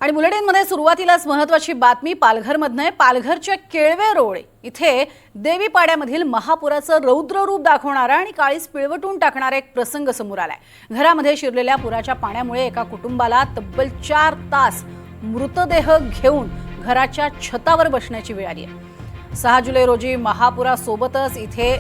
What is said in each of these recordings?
आणि बुलेटिनमध्ये सुरुवातीलाच महत्त्वाची बातमी पालघरमधनं आहे। पालघरच्या केळवे रोड इथे देवीपाड्यामधील महापुराचं रौद्र रूप दाखवणारा आणि काळीज पिळवटून टाकणारा एक प्रसंग समोर आलाय। घरामध्ये शिरलेल्या पुराच्या पाण्यामुळे एका कुटुंबाला तब्बल 4 तास मृतदेह घेऊन घराच्या छतावर बसण्याची वेळ आली आहे। 6 जुलै रोजी महापुरासोबतच इथे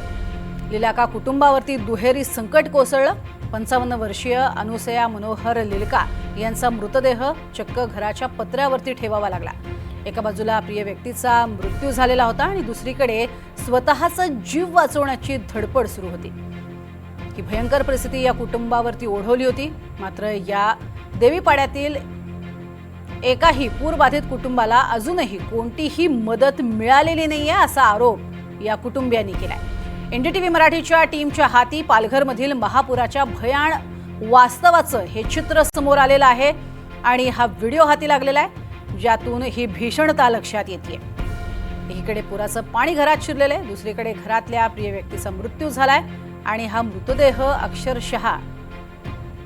लिलाका कुटुंबावरती दुहेरी संकट कोसळलं। 55 वर्षीय अनुसया मनोहर लिलका यांचा मृतदेह चक्क घराच्या पत्र्यावरती ठेवावा लागला। एका बाजूला प्रिय व्यक्तीचा मृत्यू झालेला होता आणि दुसरीकडे स्वतःचा जीव वाचवण्याची धडपड सुरू होती। ही भयंकर परिस्थिती या कुटुंबावरती ओढवली होती। मात्र या देवीपाड्यातील एकाही पूरबाधित कुटुंबाला अजूनही कोणतीही मदत मिळालेली नाहीये असा आरोप या कुटुंबियांनी केलाय। एनडीटीव्ही मराठीच्या टीमच्या हाती पालघरमधील महापुराच्या भयान वास्तवाचं हे चित्र समोर आलेलं आहे आणि हा व्हिडिओ हाती लागलेला आहे, ज्यातून ही भीषणता लक्षात येते। एकीकडे पुराचं पाणी घरात शिरलेलं आहे, दुसरीकडे घरातल्या प्रिय व्यक्तीचा मृत्यू झालाय आणि हा मृतदेह अक्षरशः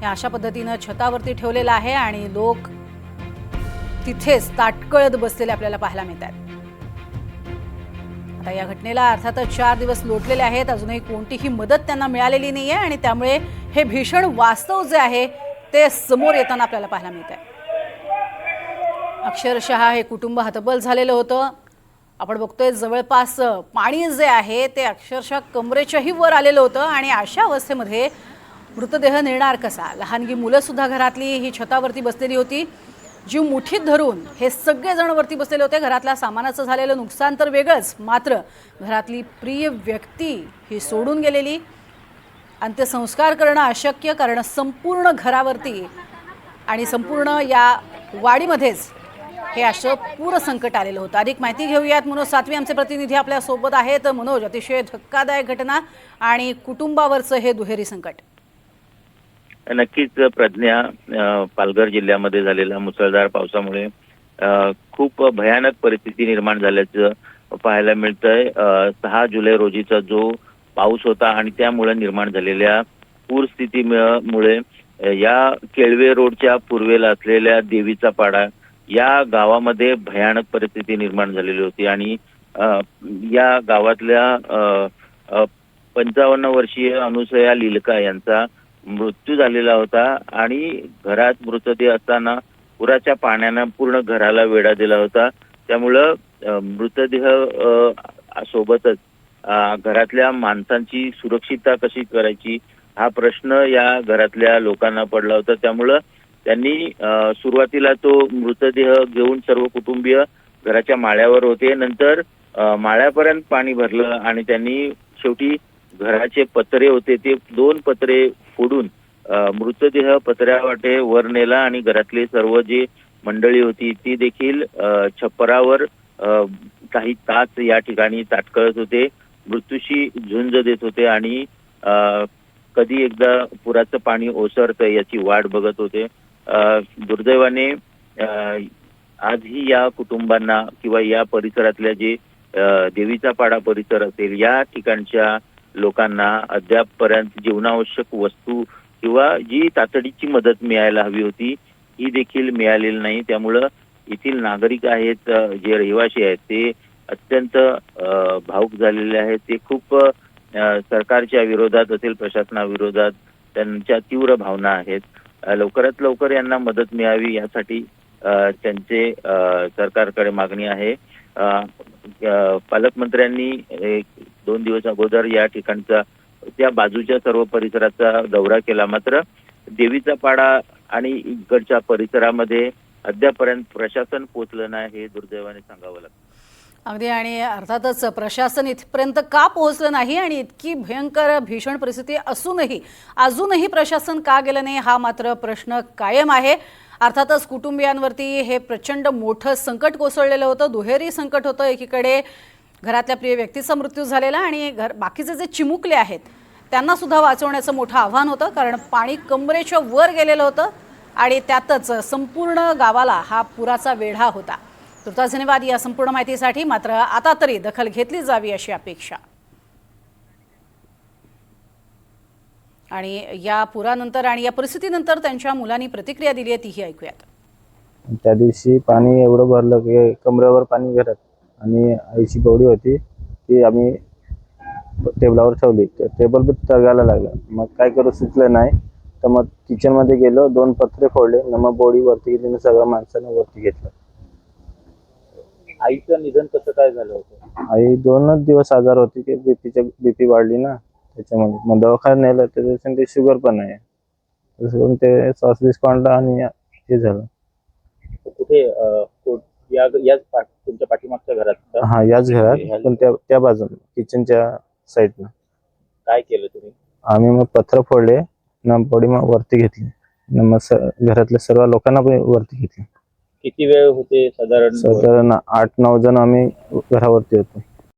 या अशा पद्धतीनं छतावरती ठेवलेला आहे आणि लोक तिथेच ताटकळत बसलेले आपल्याला पाहायला मिळतात। आता या घटनेला अर्थातच 4 दिवस लोटलेले आहेत, अजूनही कोणतीही मदत त्यांना मिळालेली नाहीये आणि त्यामुळे हे भीषण वास्तव जे आहे ते समोर येताना आपल्याला पाहायला मिळतंय। अक्षरशः हे कुटुंब हतबल झालेलं होतं। आपण बघतोय जवळपास पाणी जे आहे ते अक्षरशः कमरेच्याही वर आलेलं होतं आणि अशा अवस्थेमध्ये मृतदेह नेणार कसा? लहानगी मुलं सुद्धा घरातली ही छतावरती बसलेली होती। जीव मुठीत धरून हे सगळे जण वरती बसलेले होते। घरातल्या सामानाचं झालेलं नुकसान तर वेगळंच, मात्र घरातली प्रिय व्यक्ती ही सोडून गेलेली। अंत्यसंस्कार करणं अशक्य, कारण संपूर्ण घरावरती आणि संपूर्ण या वाडीमध्येच हे असं पूर संकट आलेलं होतं। अधिक माहिती घेऊयात, मनोज सातवी आमचे प्रतिनिधी आपल्या सोबत आहेत। मनोज, अतिशय धक्कादायक घटना आणि कुटुंबावरचं हे दुहेरी संकट। नक्कीच प्रज्ञा, पालघर जिल्ह्यामध्ये झालेल्या मुसळधार पावसामुळे खूप भयानक परिस्थिती निर्माण झाल्याचं पाहायला मिळतंय। 6 जुलै रोजीचा जो पाऊस होता आणि त्यामुळे निर्माण झालेल्या पूरस्थितीमुळे या केळवे रोडच्या पूर्वेला असलेल्या देवीचा पाडा या गावामध्ये भयानक परिस्थिती निर्माण झालेली होती आणि या गावातल्या 55 वर्षीय अनुसया लिलका यांचा मृत्यू झालेला होता आणि घरात मृतदेह असताना पुराच्या पाण्यानं पूर्ण घराला वेढा दिला होता। त्यामुळं मृतदेह सोबतच घरातल्या माणसांची सुरक्षितता कशी करायची हा प्रश्न या घरातल्या लोकांना पडला होता। त्यामुळं त्यांनी सुरुवातीला तो मृतदेह घेऊन सर्व कुटुंबीय घराच्या माळ्यावर होते। नंतर माळ्यापर्यंत पाणी भरलं आणि त्यांनी शेवटी घराचे पत्रे होते ते 2 पत्रे फोडून मृतदेह पत्र्यावाटे वर नेला आणि घरातले सर्व जे मंडळी होती ती देखील छप्परावर काही तास या ठिकाणी ताटकळत होते, मृत्यूशी झुंज देत होते आणि कधी एकदा पुराचं पाणी ओसरतं याची वाट बघत होते। दुर्दैवाने आजही या कुटुंबांना किंवा या परिसरातल्या जे देवीचा पाडा परिसर असेल या ठिकाणच्या लोकांना अद्यापपर्यंत जीवनावश्यक वस्तू किंवा जी तातडीची मदत मिळायला हवी होती ही देखील मिळालेली नाही। त्यामुळं येथील नागरिक आहेत, जे रहिवासी आहेत ते अत्यंत भावुक झालेले आहेत। ते खूप सरकारच्या विरोधात असेल, प्रशासनाविरोधात त्यांच्या तीव्र भावना आहेत। लवकरात लवकर यांना मदत मिळावी यासाठी त्यांचे सरकारकडे मागणी आहे। पालकमंत्र्यांनी 2 दिवस अगोदर या ठिकाणचा त्या बाजूच्या सर्व परिसराचा दौरा केला, मात्र देवीचा पाडा आणि इकडच्या परिसरामध्ये अद्यापर्यंत प्रशासन पोहोचलं नाही हे दुर्दैवाने सांगावं लागतं। अगदी, आणि अर्थातच प्रशासन इथपर्यंत का पोहोचलं नाही आणि इतकी भयंकर भीषण परिस्थिती असूनही अजूनही प्रशासन का गेलं नाही हा मात्र प्रश्न कायम आहे। अर्थातच कुटुंबियांवरती हे प्रचंड मोठं संकट कोसळलेलं होतं, दुहेरी संकट होतं। एकीकडे घरातल्या प्रिय व्यक्तीचा मृत्यू झालेला आणि बाकीचे जे चिमुकले आहेत त्यांना सुद्धा वाचवण्याचं मोठं आव्हान होतं, कारण पाणी कमरेच्या वर गेलेलं होतं आणि त्यातच संपूर्ण गावाला हा पुराचा वेढा होता। तुर्तास धन्यवाद या संपूर्ण माहितीसाठी। मात्र आता तरी दखल घेतली जावी अशी अपेक्षा। आणि या पुरानंतर आणि या परिस्थितीनंतर त्यांच्या मुलांनी प्रतिक्रिया दिली आहे, तीही ऐकूयात। त्या दिवशी पाणी एवढं भरलं की कमरेवर पाणी घरात, आणि आईची बॉडी होती ती आम्ही टेबलावर ठेवली. टेबल बी तगायला लागला. मग काय करू सुचलं नाही, तर मग किचनमध्ये गेलो, 2 पत्रे फोडले, न मग बॉडी वरती गेली, सगळ्या माणसानं वरती घेतलं. आईचं निधन कसं काय झालं होतं? आई 2च दिवस आजार होती की बीपी वाढली ना, त्याच्यामुळे मग दवाखान्यात नेलं. त्याच्यात ते शुगर पण आहे, तसं ते श्वास काढला आणि हे झालं. कुठे तुमच्या पाठीमागच्या घरात का? हा, याच घरात, पण त्या बाजूला किचनच्या साईडनं. काय केलं तुम्ही? आम्ही मग पत्र फोडले ना, बॉडी मग वरती घेतली ना, मग घरातल्या सर्व लोकांना पण वरती घेतली. किती वेळ होते साधारण? साधारण 8-9 जण आम्ही घरावरती होतो.